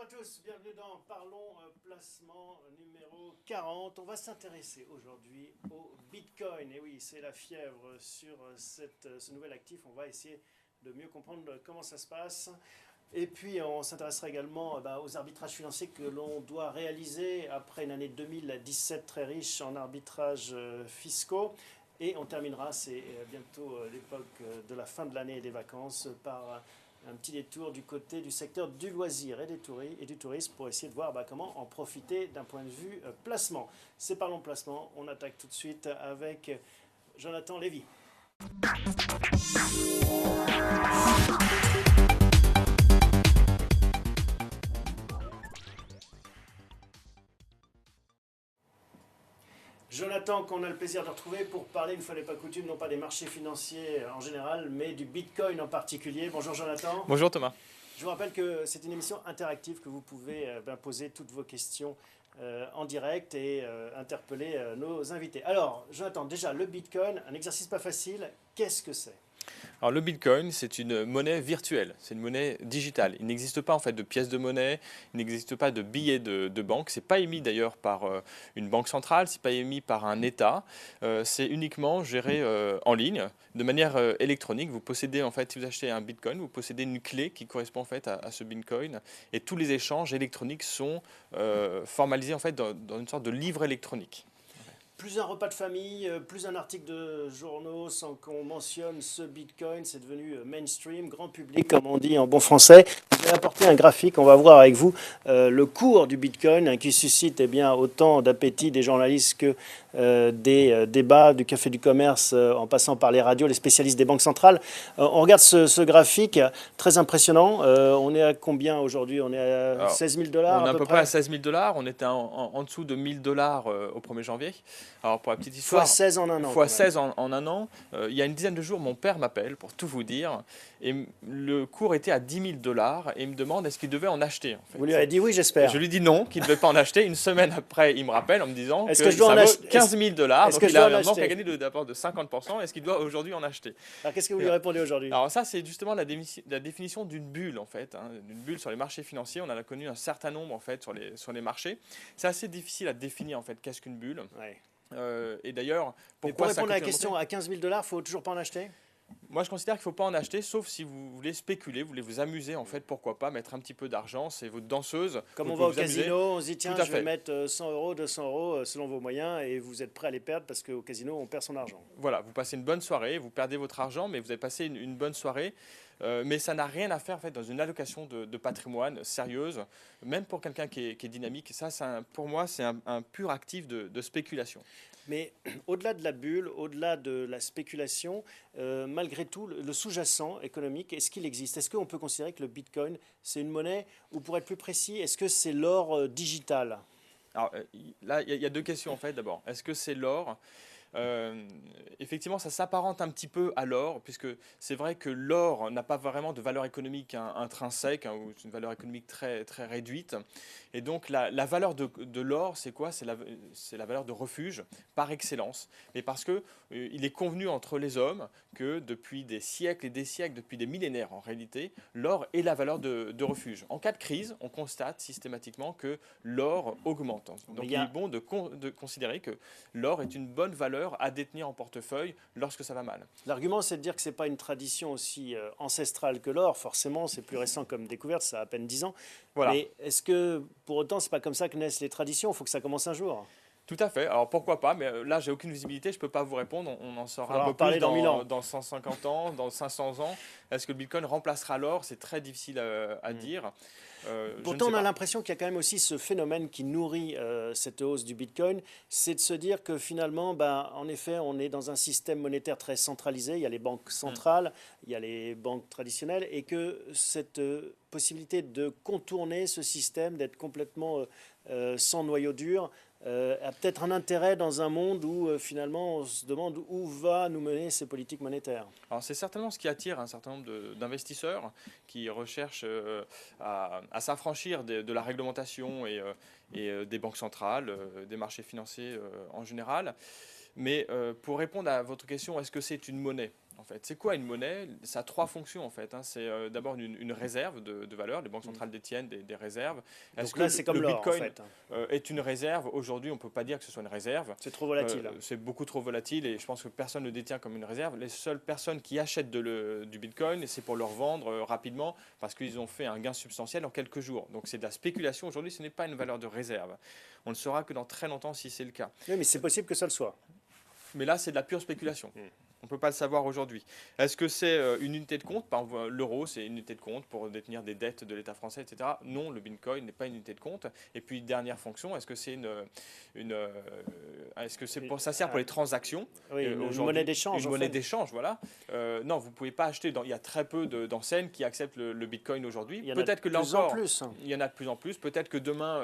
tous, bienvenue dans Parlons placement numéro 40. On va s'intéresser aujourd'hui au Bitcoin. Et oui, c'est la fièvre sur ce nouvel actif. On va essayer de mieux comprendre comment ça se passe. Et puis on s'intéressera également aux arbitrages financiers que l'on doit réaliser après une année 2017 très riche en arbitrages fiscaux. Et on terminera, c'est bientôt l'époque de la fin de l'année et des vacances, par un petit détour du côté du secteur du loisir et du tourisme pour essayer de voir comment en profiter d'un point de vue placement. C'est Parlons Placement, on attaque tout de suite avec Jonathan Lévy. Jonathan, qu'on a le plaisir de retrouver pour parler, une fois n'est pas coutume, non pas des marchés financiers en général, mais du Bitcoin en particulier. Bonjour Jonathan. Bonjour Thomas. Je vous rappelle que c'est une émission interactive que vous pouvez poser toutes vos questions en direct et interpeller nos invités. Alors, Jonathan, déjà, le Bitcoin, un exercice pas facile, qu'est-ce que c'est ? Alors le Bitcoin, c'est une monnaie virtuelle, c'est une monnaie digitale. Il n'existe pas en fait de pièces de monnaie, il n'existe pas de billets de banque. C'est pas émis d'ailleurs par une banque centrale, c'est pas émis par un État. C'est uniquement géré en ligne, de manière électronique. Vous possédez en fait, si vous achetez un Bitcoin, vous possédez une clé qui correspond en fait à ce Bitcoin, et tous les échanges électroniques sont formalisés en fait dans une sorte de livre électronique. Plus un repas de famille, plus un article de journaux sans qu'on mentionne ce Bitcoin, c'est devenu mainstream, grand public comme on dit en bon français. Vous avez apporté un graphique, on va voir avec vous le cours du Bitcoin qui suscite autant d'appétit des journalistes que des débats du Café du Commerce en passant par les radios, les spécialistes des banques centrales. On regarde ce graphique, très impressionnant. On est à combien aujourd'hui ? On est à 16 000 dollars On est à peu près à 16 000 dollars, on était en dessous de 1 000 dollars au 1er janvier. Alors pour la petite histoire, fois 16 en un an. Fois 16 en un an. Il y a une dizaine de jours, mon père m'appelle pour tout vous dire. Et le cours était à 10 000 dollars et il me demande est-ce qu'il devait en acheter. En fait. Vous lui avez dit oui, j'espère. Je lui dis non, qu'il ne devait pas en acheter. Une semaine après, il me rappelle en me disant que je dois ça vaut 15 000 dollars. Donc il a un manque à gagner d'abord de 50%. Est-ce qu'il doit aujourd'hui en acheter ? Alors qu'est-ce que vous lui répondez aujourd'hui ? Alors ça, c'est justement la définition d'une bulle en fait. D'une bulle sur les marchés financiers. On en a connu un certain nombre en fait sur les marchés. C'est assez difficile à définir en fait qu'est-ce qu'une bulle. Ouais. Et d'ailleurs, pour répondre à la question, à 15 000 dollars, il ne faut toujours pas en acheter ? Moi, je considère qu'il ne faut pas en acheter, sauf si vous voulez spéculer, vous voulez vous amuser, en fait, pourquoi pas mettre un petit peu d'argent, c'est votre danseuse. Comme on va au casino, on se dit tiens, je vais mettre 100 euros, 200 euros selon vos moyens, et vous êtes prêt à les perdre parce qu'au casino, on perd son argent. Voilà, vous passez une bonne soirée, vous perdez votre argent, mais vous avez passé une bonne soirée. Mais ça n'a rien à faire en fait, dans une allocation de patrimoine sérieuse, même pour quelqu'un qui est dynamique. Ça, pour moi, c'est un pur actif de spéculation. Mais au-delà de la bulle, au-delà de la spéculation, malgré tout, le sous-jacent économique, est-ce qu'il existe ? Est-ce qu'on peut considérer que le Bitcoin, c'est une monnaie ? Ou pour être plus précis, est-ce que c'est l'or digital ? Alors là, il y a deux questions en fait. D'abord, est-ce que c'est l'or ? Effectivement, ça s'apparente un petit peu à l'or, puisque c'est vrai que l'or n'a pas vraiment de valeur économique intrinsèque, ou une valeur économique très, très réduite. Et donc, la valeur de l'or, c'est quoi ? C'est la valeur de refuge par excellence. Mais parce que il est convenu entre les hommes que depuis des siècles et des siècles, depuis des millénaires en réalité, l'or est la valeur de refuge. En cas de crise, on constate systématiquement que l'or augmente. Donc, il est bon de considérer que l'or est une bonne valeur à détenir en portefeuille lorsque ça va mal. L'argument, c'est de dire que ce n'est pas une tradition aussi ancestrale que l'or. Forcément, c'est plus récent comme découverte, ça a à peine 10 ans. Voilà. Mais est-ce que, pour autant, ce n'est pas comme ça que naissent les traditions ? Il faut que ça commence un jour. Tout à fait. Alors pourquoi pas, mais là j'ai aucune visibilité, je ne peux pas vous répondre. On en saura un peu plus dans 150 ans, dans 500 ans. Est-ce que le Bitcoin remplacera l'or ? C'est très difficile à dire. Pourtant, on a l'impression qu'il y a quand même aussi ce phénomène qui nourrit cette hausse du Bitcoin, c'est de se dire que finalement, en effet, on est dans un système monétaire très centralisé. Il y a les banques centrales, il y a les banques traditionnelles, et que cette possibilité de contourner ce système, d'être complètement sans noyau dur, a peut-être un intérêt dans un monde où finalement on se demande où va nous mener ces politiques monétaires. Alors c'est certainement ce qui attire un certain nombre d'investisseurs qui recherchent à s'affranchir de la réglementation et des banques centrales, des marchés financiers en général. Mais pour répondre à votre question, est-ce que c'est une monnaie? En fait, c'est quoi une monnaie? Ça a trois fonctions en fait, hein. C'est d'abord une réserve de valeur. Les banques centrales détiennent des réserves. Est-ce Donc que là, c'est le comme l'or, en Bitcoin fait. est une réserve? Aujourd'hui, on ne peut pas dire que ce soit une réserve. C'est trop volatile. C'est beaucoup trop volatile et je pense que personne ne le détient comme une réserve. Les seules personnes qui achètent du Bitcoin, c'est pour le revendre rapidement parce qu'ils ont fait un gain substantiel en quelques jours. Donc c'est de la spéculation. Aujourd'hui, ce n'est pas une valeur de réserve. On ne saura que dans très longtemps si c'est le cas. Oui, mais c'est possible que ça le soit. Mais là, c'est de la pure spéculation. On ne peut pas le savoir aujourd'hui. Est-ce que c'est une unité de compte? Par exemple, l'euro, c'est une unité de compte pour détenir des dettes de l'État français, etc. Non, le Bitcoin n'est pas une unité de compte. Et puis, dernière fonction, est-ce que c'est est-ce que c'est ça sert pour les transactions? Oui, une monnaie d'échange. Une monnaie d'échange, voilà. Non, vous ne pouvez pas acheter. Il y a très peu d'enseignes qui acceptent le Bitcoin aujourd'hui. Peut-être que là encore, il y en a de plus en plus. Peut-être que demain,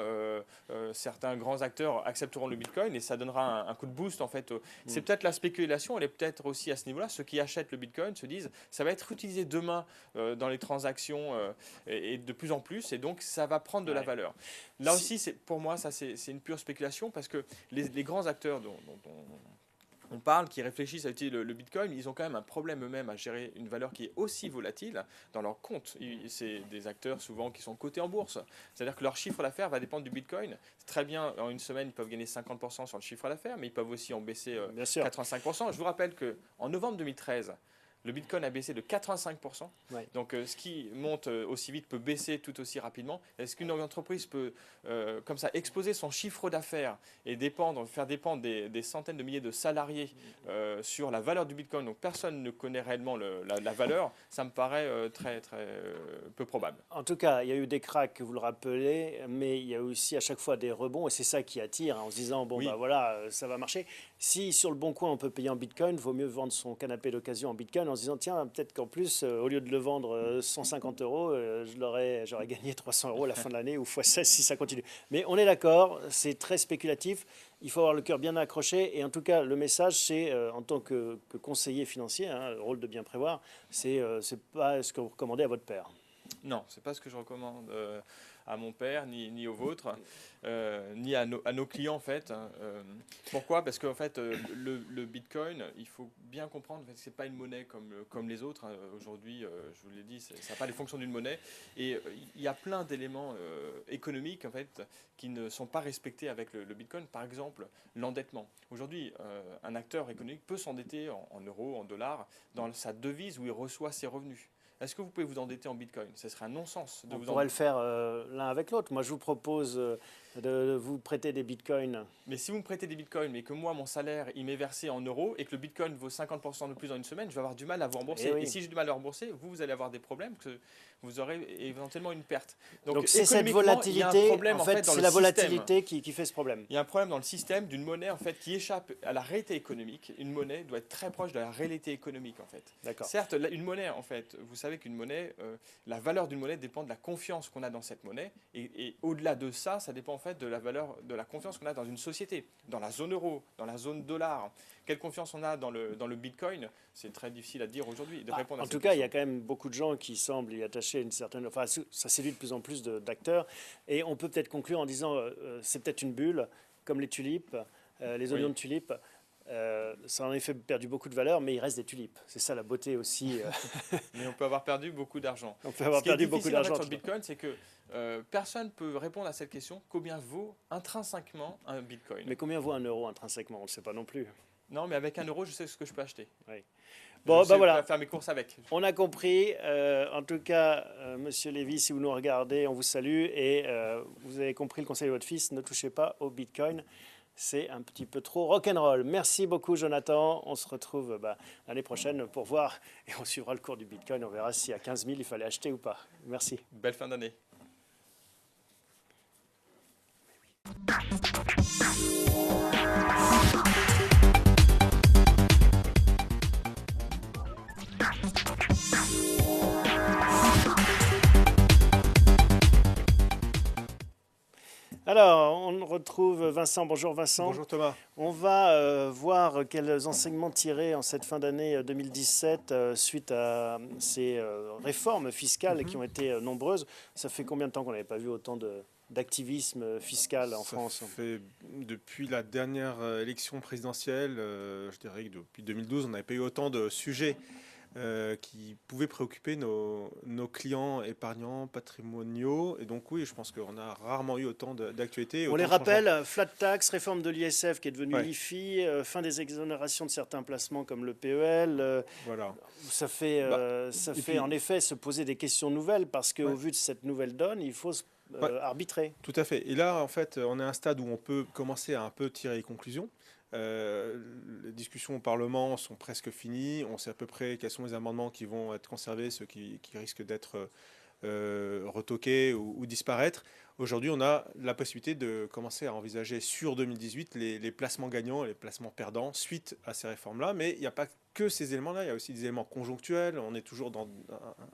certains grands acteurs accepteront le Bitcoin et ça donnera un coup de boost, en fait. C'est peut-être la spéculation, elle est peut-être aussi à ce niveau-là. Ceux qui achètent le Bitcoin se disent ça va être utilisé demain dans les transactions et de plus en plus, et donc ça va prendre de la valeur. Là aussi, pour moi, ça c'est une pure spéculation parce que les grands acteurs dont on parle, qui réfléchissent à utiliser le Bitcoin, ils ont quand même un problème eux-mêmes à gérer une valeur qui est aussi volatile dans leur compte. C'est des acteurs souvent qui sont cotés en bourse. C'est-à-dire que leur chiffre d'affaires va dépendre du Bitcoin. C'est très bien, en une semaine, ils peuvent gagner 50% sur le chiffre d'affaires, mais ils peuvent aussi en baisser 85%. Je vous rappelle qu'en novembre 2013, le Bitcoin a baissé de 85%. Ouais. Donc, ce qui monte aussi vite peut baisser tout aussi rapidement. Est-ce qu'une entreprise peut, comme ça, exposer son chiffre d'affaires et faire dépendre des centaines de milliers de salariés sur la valeur du Bitcoin? Donc, personne ne connaît réellement la valeur. Ça me paraît très, très peu probable. En tout cas, il y a eu des cracks, vous le rappelez, mais il y a aussi à chaque fois des rebonds. Et c'est ça qui attire, en se disant, bon, bah voilà, ça va marcher. Si sur le bon coin, on peut payer en Bitcoin, il vaut mieux vendre son canapé d'occasion en Bitcoin en se disant, tiens, peut-être qu'en plus, au lieu de le vendre 150 euros, j'aurais gagné 300 euros à la fin de l'année ou x16 si ça continue. Mais on est d'accord, c'est très spéculatif. Il faut avoir le cœur bien accroché. Et en tout cas, le message, c'est en tant que conseiller financier, hein, le rôle de bien prévoir, c'est pas ce que vous recommandez à votre père. Non, ce n'est pas ce que je recommande à mon père, ni au vôtre, ni à nos clients en fait. Pourquoi? Parce qu'en fait, le Bitcoin, il faut bien comprendre que ce n'est pas une monnaie comme les autres. Aujourd'hui, je vous l'ai dit, ça n'a pas les fonctions d'une monnaie. Et il y a plein d'éléments économiques en fait, qui ne sont pas respectés avec le Bitcoin. Par exemple, l'endettement. Aujourd'hui, un acteur économique peut s'endetter en euros, en dollars, dans sa devise où il reçoit ses revenus. Est-ce que vous pouvez vous endetter en Bitcoin? Ce serait un non-sens. On pourrait le faire l'un avec l'autre. Moi, je vous propose de vous prêter des Bitcoins. Mais si vous me prêtez des Bitcoins, mais que moi, mon salaire, il m'est versé en euros et que le Bitcoin vaut 50% de plus en une semaine, je vais avoir du mal à vous rembourser. Et si j'ai du mal à rembourser, vous allez avoir des problèmes, que vous aurez éventuellement une perte. Donc c'est cette volatilité, en fait c'est la volatilité qui fait ce problème. Il y a un problème dans le système d'une monnaie en fait, qui échappe à la réalité économique. Une monnaie doit être très proche de la réalité économique en fait. Certes, une monnaie, en fait, vous savez qu'une monnaie, la valeur d'une monnaie dépend de la confiance qu'on a dans cette monnaie. Et au-delà de ça, ça dépend en fait de la valeur, de la confiance qu'on a dans une société, dans la zone euro, dans la zone dollar. Quelle confiance on a dans le Bitcoin? C'est très difficile à dire aujourd'hui. En tout cas, il y a quand même beaucoup de gens qui semblent y attacher une certaine... Enfin, ça séduit de plus en plus d'acteurs. Et on peut peut-être conclure en disant c'est peut-être une bulle, comme les tulipes, les oignons de tulipes. Ça en a en effet perdu beaucoup de valeur, mais il reste des tulipes. C'est ça la beauté aussi. Mais on peut avoir perdu beaucoup d'argent. On peut avoir perdu beaucoup d'argent. Sur le Bitcoin, c'est que personne ne peut répondre à cette question. Combien vaut intrinsèquement un Bitcoin? Mais combien vaut un euro intrinsèquement? On ne le sait pas non plus. Non, mais avec un euro, je sais ce que je peux acheter. Oui. Bon, ben voilà. Faire mes courses avec. On a compris. En tout cas, Monsieur Lévy, si vous nous regardez, on vous salue. Et vous avez compris le conseil de votre fils, ne touchez pas au Bitcoin. C'est un petit peu trop rock'n'roll. Merci beaucoup, Jonathan. On se retrouve l'année prochaine pour voir. Et on suivra le cours du Bitcoin. On verra si à 15 000, il fallait acheter ou pas. Merci. Belle fin d'année. Alors, on retrouve Vincent. Bonjour Vincent. Bonjour Thomas. On va voir quels enseignements tirer en cette fin d'année 2017 suite à ces réformes fiscales qui ont été nombreuses. Ça fait combien de temps qu'on n'avait pas vu autant d'activisme fiscal en France? Depuis la dernière élection présidentielle, je dirais que depuis 2012, on n'avait pas eu autant de sujets qui pouvaient préoccuper nos clients épargnants patrimoniaux. Et donc oui, je pense qu'on a rarement eu autant d'actualités. On les rappelle, flat tax, réforme de l'ISF qui est devenue Ouais. l'IFI, fin des exonérations de certains placements comme le PEL. Voilà. Ça fait, puis- en effet se poser des questions nouvelles parce qu'au Ouais. vu de cette nouvelle donne, il faut Ouais. arbitrer. Tout à fait. Et là, en fait, on est à un stade où on peut commencer à un peu tirer les conclusions. Les discussions au Parlement sont presque finies. On sait à peu près quels sont les amendements qui vont être conservés, ceux qui risquent d'être retoqués ou disparaître. Aujourd'hui, on a la possibilité de commencer à envisager sur 2018 les placements gagnants et les placements perdants suite à ces réformes-là. Mais il n'y a pas que ces éléments-là, il y a aussi des éléments conjonctuels. On est toujours dans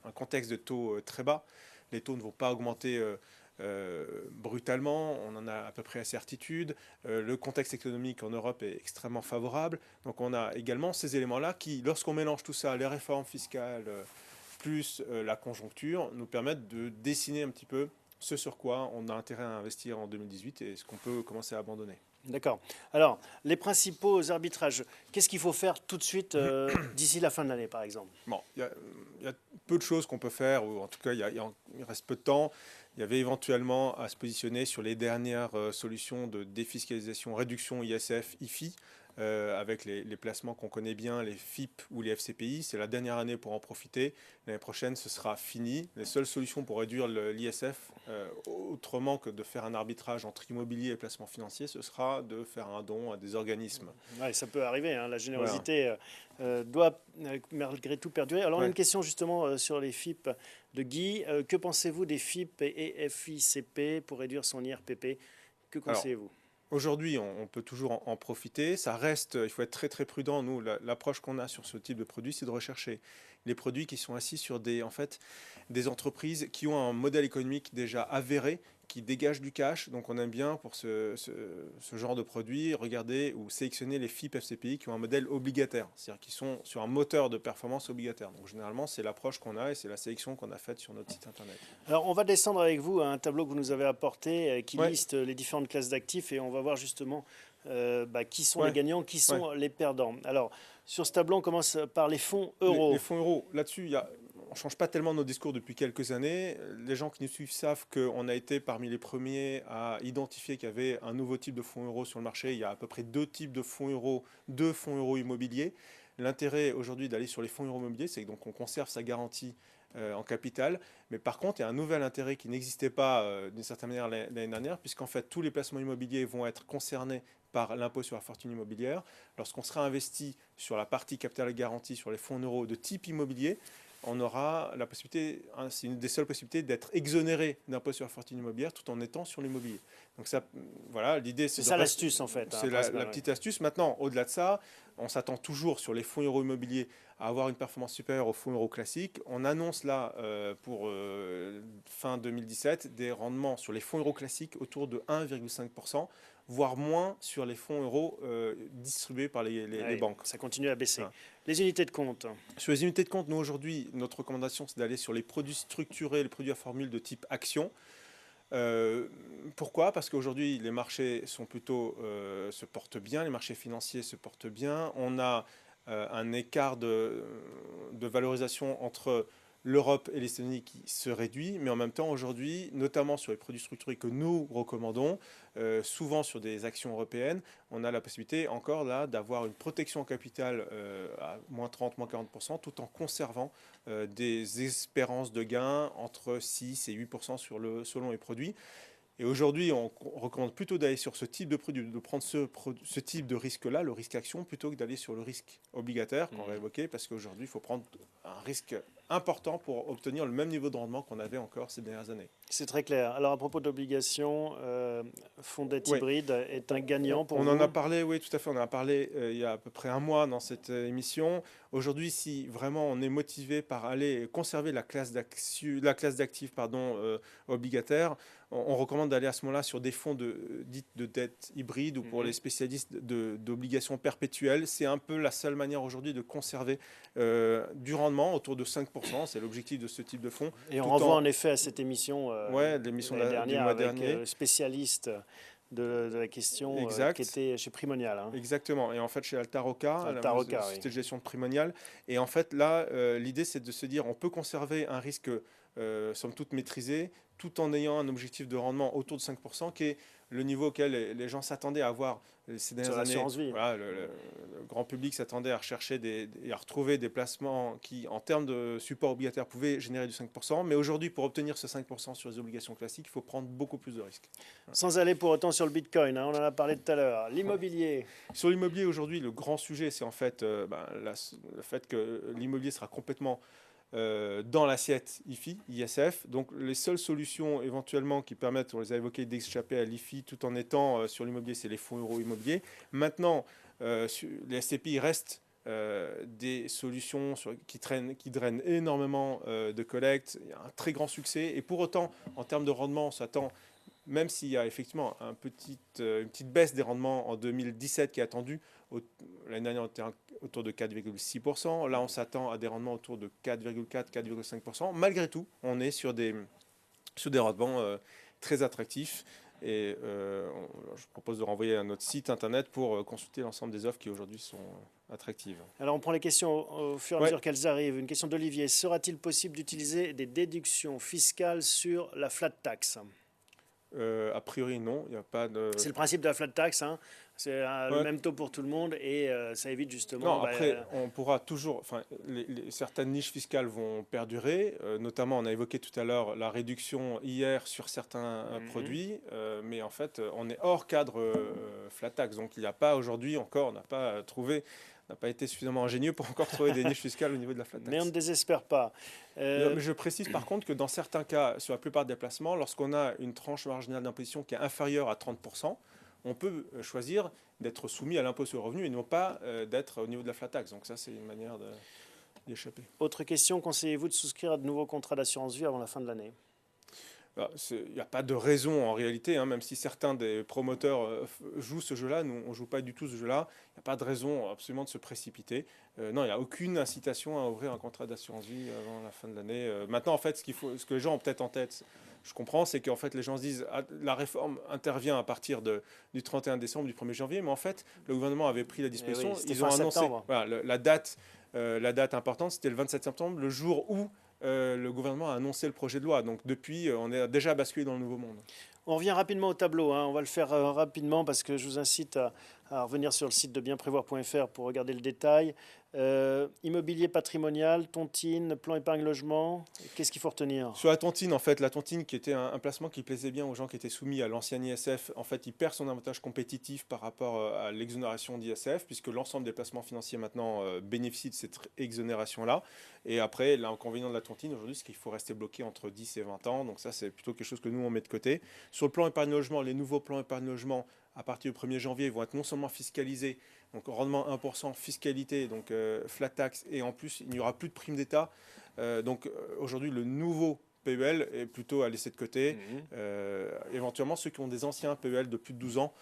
un contexte de taux très bas. Les taux ne vont pas augmenter brutalement, on en a à peu près la certitude. Le contexte économique en Europe est extrêmement favorable. Donc on a également ces éléments-là qui, lorsqu'on mélange tout ça, les réformes fiscales plus la conjoncture, nous permettent de dessiner un petit peu ce sur quoi on a intérêt à investir en 2018 et ce qu'on peut commencer à abandonner. D'accord. Alors, les principaux arbitrages, qu'est-ce qu'il faut faire tout de suite d'ici la fin de l'année, par exemple? Bon, il y a peu de choses qu'on peut faire, ou en tout cas, il reste peu de temps. Il y avait éventuellement à se positionner sur les dernières solutions de défiscalisation, réduction ISF, IFI, avec les placements qu'on connaît bien, les FIP ou les FCPI. C'est la dernière année pour en profiter. L'année prochaine, ce sera fini. Les seules solutions pour réduire l'ISF, autrement que de faire un arbitrage entre immobilier et placement financier, ce sera de faire un don à des organismes. Ouais, ça peut arriver, hein. La générosité doit malgré tout perdurer. Alors, on a une question justement sur les FIP de Guy. Que pensez-vous des FIP et FICP pour réduire son IRPP? Que conseillez-vous? Aujourd'hui, on peut toujours en profiter. Ça reste, il faut être très très prudent. Nous, l'approche qu'on a sur ce type de produit, c'est de rechercher les produits qui sont assis sur des entreprises qui ont un modèle économique déjà avéré, qui dégagent du cash. Donc on aime bien pour ce genre de produit regarder ou sélectionner les FIP FCPI qui ont un modèle obligataire, c'est-à-dire qui sont sur un moteur de performance obligataire. Donc généralement, c'est l'approche qu'on a et c'est la sélection qu'on a faite sur notre site internet. Alors on va descendre avec vous à un tableau que vous nous avez apporté qui Ouais. liste les différentes classes d'actifs et on va voir justement qui sont Ouais. les gagnants, qui sont les perdants. Alors sur ce tableau, on commence par les fonds euros. Les fonds euros, là-dessus, on ne change pas tellement nos discours depuis quelques années. Les gens qui nous suivent savent qu'on a été parmi les premiers à identifier qu'il y avait un nouveau type de fonds euros sur le marché. Il y a à peu près deux types de fonds euros, deux fonds euros immobiliers. L'intérêt aujourd'hui d'aller sur les fonds euros immobiliers, c'est que donc on conserve sa garantie en capital. Mais par contre, il y a un nouvel intérêt qui n'existait pas d'une certaine manière l'année dernière, puisqu'en fait, tous les placements immobiliers vont être concernés par l'impôt sur la fortune immobilière. Lorsqu'on sera investi sur la partie capital garantie sur les fonds euros de type immobilier, on aura la possibilité, c'est une des seules possibilités d'être exonéré d'impôt sur la fortune immobilière tout en étant sur l'immobilier. Donc ça, voilà, l'idée c'est ça l'astuce en fait. C'est la petite astuce. Maintenant, au-delà de ça, on s'attend toujours sur les fonds euros immobiliers à avoir une performance supérieure aux fonds euros classiques. On annonce là pour fin 2017 des rendements sur les fonds euros classiques autour de 1,5%, voire moins sur les fonds euros distribués par les banques. Ça continue à baisser. Les unités de compte. Sur les unités de compte, nous aujourd'hui, notre recommandation, c'est d'aller sur les produits structurés, les produits à formule de type action. Pourquoi? Parce qu'aujourd'hui, les marchés sont plutôt, se portent bien, les marchés financiers se portent bien. On a un écart de valorisation entre l'Europe et les États-Unis qui se réduit, mais en même temps, aujourd'hui, notamment sur les produits structurés que nous recommandons, souvent sur des actions européennes, on a la possibilité encore là d'avoir une protection en capital à moins 30, moins 40%, tout en conservant des espérances de gains entre 6 et 8% selon les produits. Et aujourd'hui, on recommande plutôt d'aller sur ce type de produit, de prendre ce type de risque-là, le risque action, plutôt que d'aller sur le risque obligataire qu'on va évoquer, parce qu'aujourd'hui, il faut prendre un risque important pour obtenir le même niveau de rendement qu'on avait encore ces dernières années. C'est très clair. Alors à propos d'obligations, fonds dette hybride est un gagnant pour vous? On en a parlé, oui, tout à fait. On en a parlé il y a à peu près un mois dans cette émission. Aujourd'hui, si vraiment on est motivé par aller conserver la classe d'actifs obligataires, on recommande d'aller à ce moment-là sur des fonds dites de dette hybride ou pour les spécialistes d'obligations perpétuelles. C'est un peu la seule manière aujourd'hui de conserver du rendement autour de 5%. 5%. C'est l'objectif de ce type de fonds. Et on renvoie en effet à cette émission, l'émission l'année du dernière mois avec dernier. le spécialiste de la question qui était chez Primonial. Hein. Exactement. Et en fait, chez Altaroca, la société de gestion de Primonial. Et en fait, là, l'idée, c'est de se dire on peut conserver un risque, somme toute, maîtrisé, tout en ayant un objectif de rendement autour de 5%, qui est le niveau auquel les gens s'attendaient à avoir ces dernières années. L'assurance vie. Voilà, le grand public s'attendait à rechercher et à retrouver des placements qui, en termes de support obligataire, pouvaient générer du 5%. Mais aujourd'hui, pour obtenir ce 5% sur les obligations classiques, il faut prendre beaucoup plus de risques. Voilà. Sans aller pour autant sur le Bitcoin, hein, on en a parlé tout à l'heure. L'immobilier. Sur l'immobilier, aujourd'hui, le grand sujet, c'est en fait le fait que l'immobilier sera complètement dans l'assiette ISF. Donc les seules solutions éventuellement qui permettent, on les a évoquées, d'échapper à l'IFI tout en étant sur l'immobilier, c'est les fonds euro immobiliers. Maintenant, les SCPI restent des solutions qui drainent énormément de collecte. Il y a un très grand succès. Et pour autant, en termes de rendement, on s'attend, même s'il y a effectivement une petite baisse des rendements en 2017 qui est attendue, l'année dernière on était autour de 4,6%, là on s'attend à des rendements autour de 4,4-4,5%. Malgré tout, on est sur des rendements très attractifs. Et je propose de renvoyer à notre site internet pour consulter l'ensemble des offres qui aujourd'hui sont attractives. Alors on prend les questions au fur et à mesure qu'elles arrivent. Une question d'Olivier. Sera-t-il possible d'utiliser des déductions fiscales sur la flat tax ? A priori, non. Il y a pas de... C'est le principe de la flat tax. Hein. C'est le même taux pour tout le monde et ça évite justement... Non, après, on pourra toujours... Enfin, certaines niches fiscales vont perdurer. Notamment, on a évoqué tout à l'heure la réduction hier sur certains produits. Mais en fait, on est hors cadre flat tax. Donc, il n'y a pas aujourd'hui encore, on n'a pas été suffisamment ingénieux pour encore trouver des niches fiscales au niveau de la flat tax. Mais on ne désespère pas. Mais je précise par contre que dans certains cas, sur la plupart des placements, lorsqu'on a une tranche marginale d'imposition qui est inférieure à 30%, on peut choisir d'être soumis à l'impôt sur le revenu et non pas d'être au niveau de la flat tax. Donc ça, c'est une manière d'y échapper. Autre question, conseillez-vous de souscrire à de nouveaux contrats d'assurance vie avant la fin de l'année ? Il n'y a pas de raison en réalité, hein, même si certains des promoteurs jouent ce jeu-là, nous on ne joue pas du tout ce jeu-là, il n'y a pas de raison absolument de se précipiter. Non, il n'y a aucune incitation à ouvrir un contrat d'assurance vie avant la fin de l'année. Maintenant, en fait, ce que les gens ont peut-être en tête, je comprends, c'est qu'en fait les gens se disent la réforme intervient à partir du 31 décembre, du 1er janvier, mais en fait le gouvernement avait pris la disposition, ils ont annoncé la date importante, c'était le 27 septembre, le jour où le gouvernement a annoncé le projet de loi. Donc depuis, on est déjà basculé dans le nouveau monde. On revient rapidement au tableau. Hein. On va le faire rapidement parce que je vous incite à revenir sur le site de bienprévoir.fr pour regarder le détail. Immobilier patrimonial, tontine, plan épargne logement, qu'est-ce qu'il faut retenir ? Sur la tontine, en fait, la tontine qui était un placement qui plaisait bien aux gens qui étaient soumis à l'ancien ISF, en fait, il perd son avantage compétitif par rapport à l'exonération d'ISF, puisque l'ensemble des placements financiers maintenant bénéficient de cette exonération-là. Et après, l'inconvénient de la tontine aujourd'hui, c'est qu'il faut rester bloqué entre 10 et 20 ans. Donc ça, c'est plutôt quelque chose que nous, on met de côté. Sur le plan épargne logement, les nouveaux plans épargne logement, à partir du 1er janvier, vont être non seulement fiscalisés, donc rendement 1%, fiscalité, donc flat tax, et en plus, il n'y aura plus de prime d'État. Donc aujourd'hui, le nouveau PEL est plutôt à laisser de côté. Éventuellement, ceux qui ont des anciens PEL de plus de 12 ans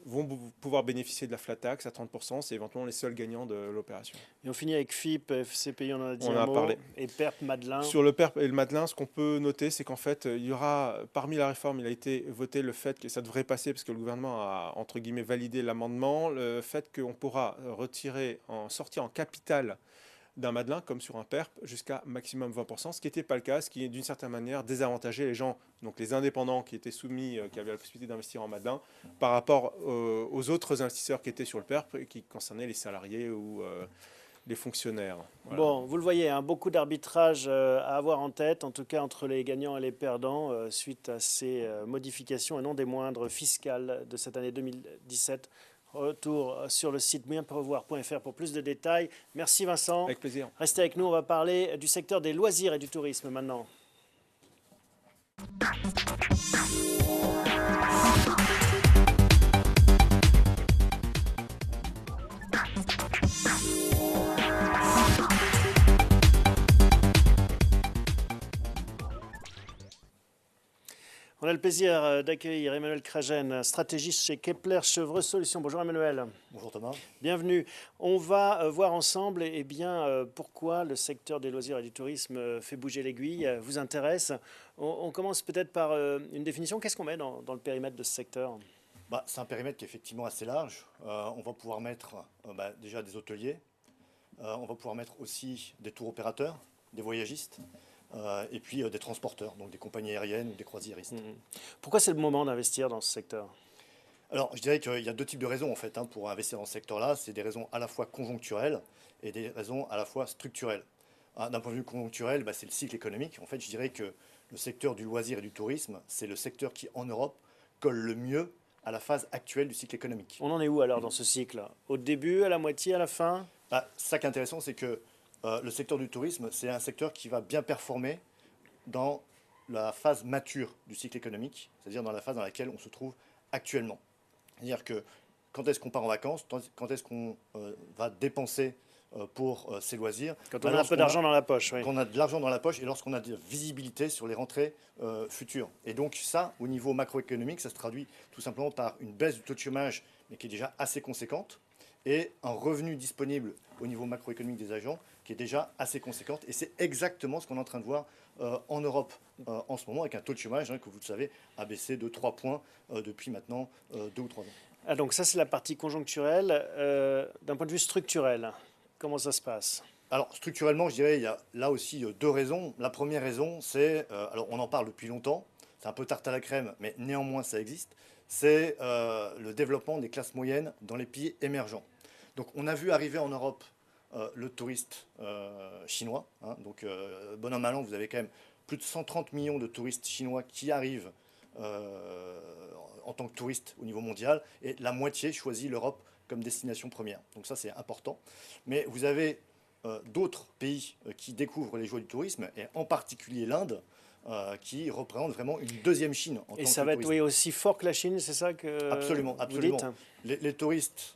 vont pouvoir bénéficier de la flat tax à 30%. C'est éventuellement les seuls gagnants de l'opération. Et on finit avec FIP, FCPI, on en a dit on un a mot, parlé. Et PERP, Madelin. Sur le PERP et le Madelin, ce qu'on peut noter, c'est qu'en fait, il y aura, parmi la réforme, il a été voté le fait que ça devrait passer, parce que le gouvernement a, entre guillemets, validé l'amendement, le fait qu'on pourra sortir en capital d'un Madelin, comme sur un PERP, jusqu'à maximum 20%, ce qui n'était pas le cas, ce qui est d'une certaine manière désavantageait les gens, donc les indépendants qui étaient soumis, qui avaient la possibilité d'investir en Madelin, par rapport aux autres investisseurs qui étaient sur le PERP, qui concernaient les salariés ou les fonctionnaires. Voilà. Bon, vous le voyez, hein, beaucoup d'arbitrage à avoir en tête, en tout cas entre les gagnants et les perdants, suite à ces modifications, et non des moindres fiscales de cette année 2017. Retour sur le site bienprévoir.fr pour plus de détails. Merci Vincent. Avec plaisir. Restez avec nous, on va parler du secteur des loisirs et du tourisme maintenant. On a le plaisir d'accueillir Emmanuel Kragen, stratégiste chez Kepler Chevreux Solutions. Bonjour Emmanuel. Bonjour Thomas. Bienvenue. On va voir ensemble pourquoi le secteur des loisirs et du tourisme fait bouger l'aiguille, vous intéresse. On commence peut-être par une définition. Qu'est-ce qu'on met dans le périmètre de ce secteur ? C'est un périmètre qui est effectivement assez large. On va pouvoir mettre déjà des hôteliers. On va pouvoir mettre aussi des tours opérateurs, des voyagistes. Et puis des transporteurs, donc des compagnies aériennes ou des croisiéristes. Pourquoi c'est le moment d'investir dans ce secteur ? Alors, je dirais qu'il y a deux types de raisons en fait pour investir dans ce secteur-là. C'est des raisons à la fois conjoncturelles et des raisons à la fois structurelles. D'un point de vue conjoncturel, c'est le cycle économique. En fait, je dirais que le secteur du loisir et du tourisme, c'est le secteur qui, en Europe, colle le mieux à la phase actuelle du cycle économique. On en est où alors dans ce cycle ? Au début, à la moitié, à la fin ? Ça qui est intéressant, c'est que le secteur du tourisme, c'est un secteur qui va bien performer dans la phase mature du cycle économique, c'est-à-dire dans la phase dans laquelle on se trouve actuellement. C'est-à-dire que quand est-ce qu'on part en vacances, quand est-ce qu'on va dépenser pour ses loisirs. Quand on a un peu d'argent dans la poche. Oui. Quand on a de l'argent dans la poche et lorsqu'on a de visibilité sur les rentrées futures. Et donc ça, au niveau macroéconomique, ça se traduit tout simplement par une baisse du taux de chômage, mais qui est déjà assez conséquente, et un revenu disponible au niveau macroéconomique des agents qui est déjà assez conséquente. Et c'est exactement ce qu'on est en train de voir en Europe en ce moment, avec un taux de chômage que vous le savez a baissé de 3 points depuis maintenant 2 ou 3 ans. Donc ça, c'est la partie conjoncturelle. D'un point de vue structurel, comment ça se passe ? Alors structurellement, je dirais il y a là aussi deux raisons. La première raison, c'est, alors on en parle depuis longtemps, c'est un peu tarte à la crème, mais néanmoins ça existe, c'est le développement des classes moyennes dans les pays émergents. Donc on a vu arriver en Europe le touriste chinois. Donc bon an mal an, vous avez quand même plus de 130 millions de touristes chinois qui arrivent en tant que touristes au niveau mondial, et la moitié choisit l'Europe comme destination première. Donc ça c'est important. Mais vous avez d'autres pays qui découvrent les joies du tourisme, et en particulier l'Inde, qui représente vraiment une deuxième Chine en tant que tourisme. Et ça va être aussi fort que la Chine, c'est ça que absolument, vous absolument. dites ? Les touristes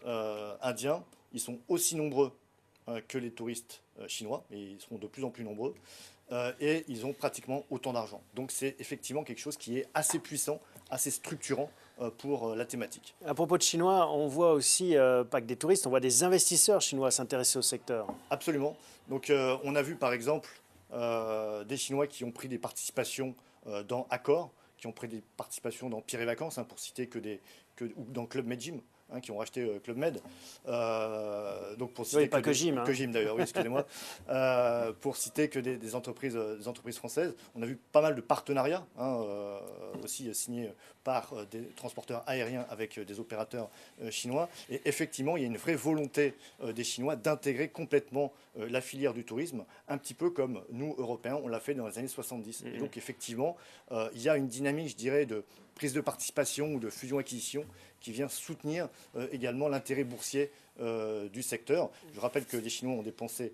indiens, ils sont aussi nombreux que les touristes chinois, et ils seront de plus en plus nombreux, et ils ont pratiquement autant d'argent. Donc c'est effectivement quelque chose qui est assez puissant, assez structurant pour la thématique. À propos de Chinois, on voit aussi, pas que des touristes, on voit des investisseurs chinois s'intéresser au secteur. Absolument. Donc on a vu par exemple des Chinois qui ont pris des participations dans Accor, qui ont pris des participations dans Pierre et Vacances, pour citer ou dans Club Med Gym, qui ont racheté Club Med. Donc pour citer pas que Gym. Que Gym d'ailleurs, oui, excusez-moi. Pour citer que des entreprises françaises. On a vu pas mal de partenariats aussi signés par des transporteurs aériens avec des opérateurs chinois. Et effectivement, il y a une vraie volonté des Chinois d'intégrer complètement la filière du tourisme, un petit peu comme nous, Européens, on l'a fait dans les années 70. Et donc effectivement, il y a une dynamique, je dirais, de prise de participation ou de fusion-acquisition qui vient soutenir également l'intérêt boursier du secteur. Je rappelle que les Chinois ont dépensé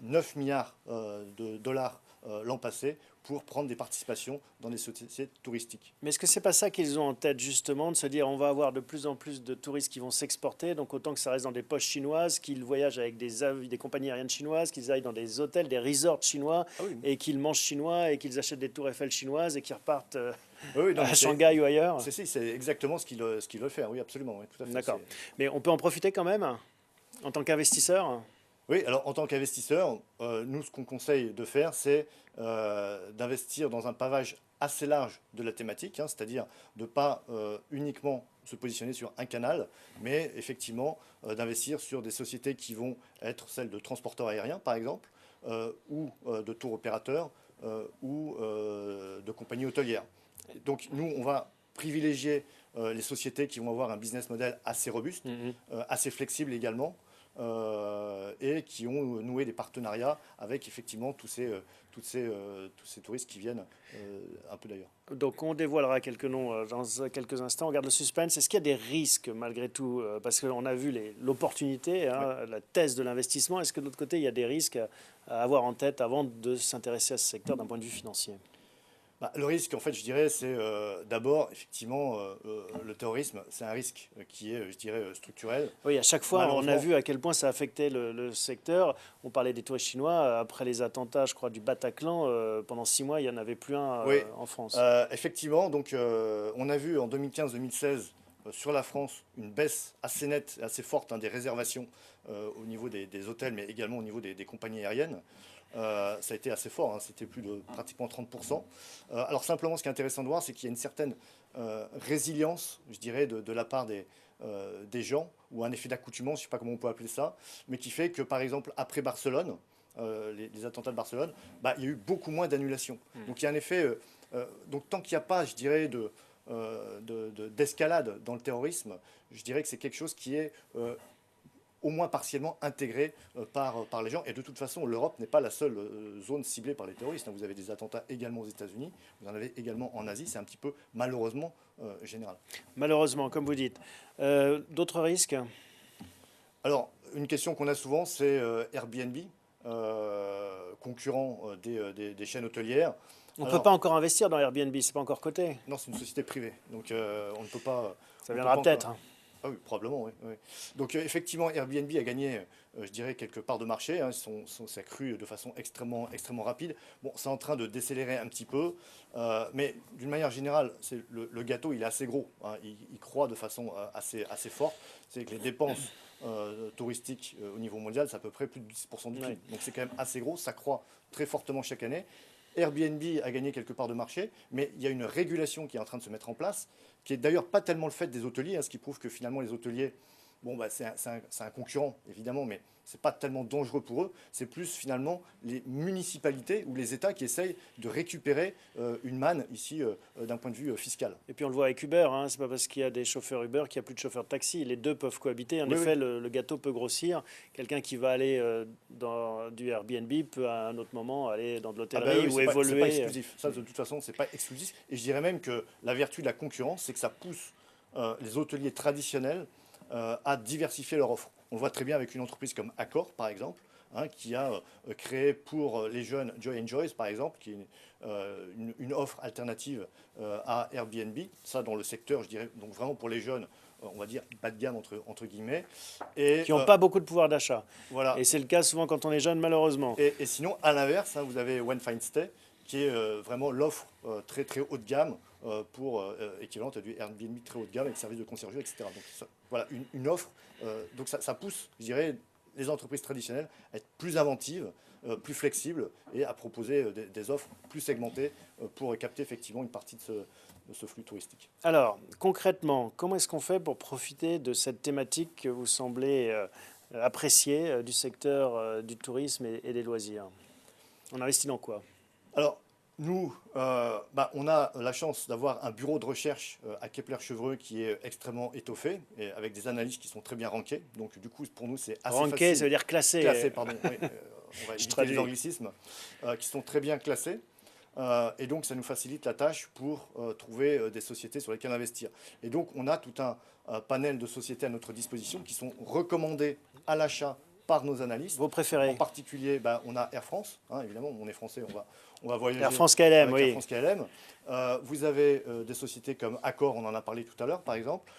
9 milliards de dollars l'an passé pour prendre des participations dans des sociétés touristiques. Mais est-ce que c'est pas ça qu'ils ont en tête justement, de se dire on va avoir de plus en plus de touristes qui vont s'exporter, donc autant que ça reste dans des poches chinoises, qu'ils voyagent avec des compagnies aériennes chinoises, qu'ils aillent dans des hôtels, des resorts chinois, et qu'ils mangent chinois, et qu'ils achètent des tours Eiffel chinoises, et qu'ils repartent à Shanghai ou ailleurs. C'est exactement ce qu'ils veulent faire, oui, absolument. Oui, tout à fait. D'accord. Mais on peut en profiter quand même, en tant qu'investisseur ? Oui, alors en tant qu'investisseur, nous, ce qu'on conseille de faire, c'est d'investir dans un pavage assez large de la thématique, c'est-à-dire de ne pas uniquement se positionner sur un canal, mais effectivement d'investir sur des sociétés qui vont être celles de transporteurs aériens, par exemple, ou de tour opérateurs, ou de compagnies hôtelières. Donc nous, on va privilégier les sociétés qui vont avoir un business model assez robuste, assez flexible également, et qui ont noué des partenariats avec effectivement tous ces touristes qui viennent un peu d'ailleurs. Donc on dévoilera quelques noms dans quelques instants. On garde le suspense. Est-ce qu'il y a des risques malgré tout, parce qu'on a vu l'opportunité, la thèse de l'investissement. Est-ce que de l'autre côté, il y a des risques à avoir en tête avant de s'intéresser à ce secteur d'un point de vue financier ? Bah, le risque, en fait, je dirais, c'est d'abord, effectivement, le terrorisme, c'est un risque qui est, je dirais, structurel. Oui, à chaque fois, on a Malheureusement. vu à quel point ça affectait le secteur. On parlait des touristes chinois. Après les attentats, je crois, du Bataclan, pendant 6 mois, il n'y en avait plus un Oui, en France. effectivement, donc on a vu en 2015-2016 sur la France une baisse assez nette, assez forte, hein, des réservations au niveau des hôtels, mais également au niveau des compagnies aériennes. Ça a été assez fort, hein, c'était plus de pratiquement 30%. Alors simplement, ce qui est intéressant de voir, c'est qu'il y a une certaine résilience, je dirais, de la part des gens, ou un effet d'accoutumance, je ne sais pas comment on peut appeler ça, mais qui fait que, par exemple, après Barcelone, les attentats de Barcelone, bah, il y a eu beaucoup moins d'annulations. Donc il y a un effet... donc tant qu'il n'y a pas, je dirais, d'escalade dans le terrorisme, je dirais que c'est quelque chose qui est au moins partiellement intégré par les gens. Et de toute façon, l'Europe n'est pas la seule zone ciblée par les terroristes, hein. Vous avez des attentats également aux États-Unis, vous en avez également en Asie, c'est un petit peu malheureusement général. Malheureusement, comme vous dites. D'autres risques? Alors, une question qu'on a souvent, c'est Airbnb, concurrent des chaînes hôtelières. On ne peut Alors, pas encore investir dans Airbnb, c'est pas encore coté. non, c'est une société privée, donc on ne peut pas... Ça on viendra peut pas peut-être. encore- Ah oui, probablement, oui. Oui. Donc effectivement, Airbnb a gagné, je dirais, quelques parts de marché, hein. Ça a cru de façon extrêmement rapide. Bon, c'est en train de décélérer un petit peu, mais d'une manière générale, le gâteau, il est assez gros, hein. Il croît de façon assez forte. C'est que les dépenses touristiques au niveau mondial, c'est à peu près plus de 10% du PIB. Oui. Donc c'est quand même assez gros, ça croît très fortement chaque année. Airbnb a gagné quelque part de marché, mais il y a une régulation qui est en train de se mettre en place, qui est d'ailleurs pas tellement le fait des hôteliers, hein, ce qui prouve que finalement les hôteliers, bon, bah, c'est un concurrent évidemment, mais c'est pas tellement dangereux pour eux. C'est plus finalement les municipalités ou les États qui essayent de récupérer une manne ici d'un point de vue fiscal. Et puis on le voit avec Uber, hein. C'est pas parce qu'il y a des chauffeurs Uber qu'il n'y a plus de chauffeurs de taxi. Les deux peuvent cohabiter. En Oui, effet, oui. le gâteau peut grossir. Quelqu'un qui va aller dans du Airbnb peut à un autre moment aller dans de Ah bah l'hôtellerie oui, ou c'est pas évoluer. exclusif. Ça, de toute façon, c'est pas exclusif. Et je dirais même que la vertu de la concurrence, c'est que ça pousse les hôteliers traditionnels à diversifier leur offre. On le voit très bien avec une entreprise comme Accor, par exemple, hein, qui a créé pour les jeunes Joy Enjoys, par exemple, qui est une offre alternative à Airbnb. Ça, dans le secteur, je dirais, donc vraiment pour les jeunes, on va dire bas de gamme entre guillemets. Et Qui n'ont pas beaucoup de pouvoir d'achat. voilà. Et c'est le cas souvent quand on est jeune, malheureusement. Et sinon, à l'inverse, hein, vous avez One Fine Stay, qui est vraiment l'offre très haut de gamme pour équivalente à du Airbnb très haut de gamme avec service de conciergerie, etc. Donc voilà, une offre. Donc ça pousse, je dirais, les entreprises traditionnelles à être plus inventives, plus flexibles et à proposer des offres plus segmentées pour capter effectivement une partie de ce flux touristique. Alors, concrètement, comment est-ce qu'on fait pour profiter de cette thématique que vous semblez apprécier du secteur du tourisme et des loisirs? On investit dans quoi? Alors, nous, on a la chance d'avoir un bureau de recherche à Kepler-Chevreux qui est extrêmement étoffé, et avec des analystes qui sont très bien rankés. Donc, du coup, pour nous, c'est assez Ranké, facile. ça veut dire classé. Classés, pardon. Oui, on va éviter traduis. les anglicismes, qui sont très bien classés. Et donc, ça nous facilite la tâche pour trouver des sociétés sur lesquelles investir. Et donc, on a tout un panel de sociétés à notre disposition qui sont recommandées à l'achat par nos analystes. Vos préférés? En particulier, on a Air France, hein, évidemment, on est français, on va voyager Air France KLM, avec oui. Air France KLM. Vous avez des sociétés comme Accor, on en a parlé tout à l'heure, par exemple.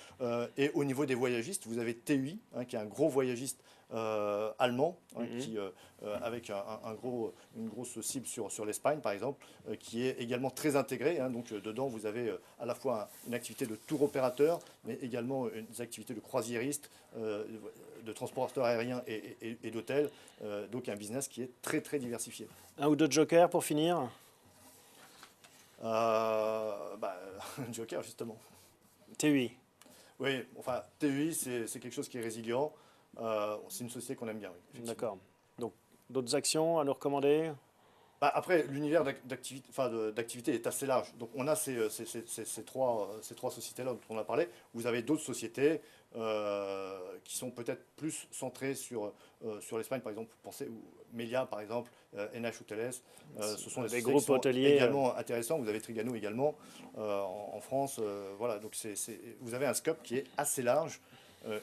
Et au niveau des voyagistes, vous avez TUI, hein, qui est un gros voyagiste allemand, hein, qui, avec une grosse cible sur l'Espagne, par exemple, qui est également très intégré, hein. Donc, dedans, vous avez à la fois une activité de tour opérateur, mais également des activités de croisiériste, de transporteurs aériens et d'hôtels. Donc, un business qui est très diversifié. Un ou deux jokers pour finir? Joker, justement. TUI. Oui, enfin, TUI, c'est quelque chose qui est résilient. C'est une société qu'on aime bien, oui, effectivement. D'accord. Donc, d'autres actions à nous recommander? Après, l'univers d'activité est assez large. Donc, on a ces trois sociétés-là dont on a parlé. Vous avez d'autres sociétés qui sont peut-être plus centrées sur l'Espagne, par exemple. Pensez, Melia, par exemple, NH Hotels. Ce sont des sociétés groupes qui sont hôteliers également intéressants. Vous avez Trigano également en France. Voilà, donc vous avez un scope qui est assez large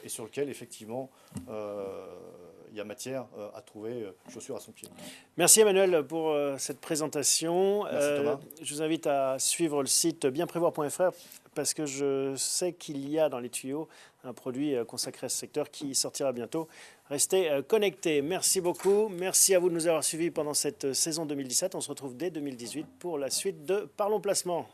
et sur lequel, effectivement, il y a matière à trouver chaussure à son pied. Merci Emmanuel pour cette présentation. Merci Thomas. Je vous invite à suivre le site bienprévoir.fr parce que je sais qu'il y a dans les tuyaux un produit consacré à ce secteur qui sortira bientôt. Restez connectés. Merci beaucoup. Merci à vous de nous avoir suivis pendant cette saison 2017. On se retrouve dès 2018 pour la suite de Parlons Placement.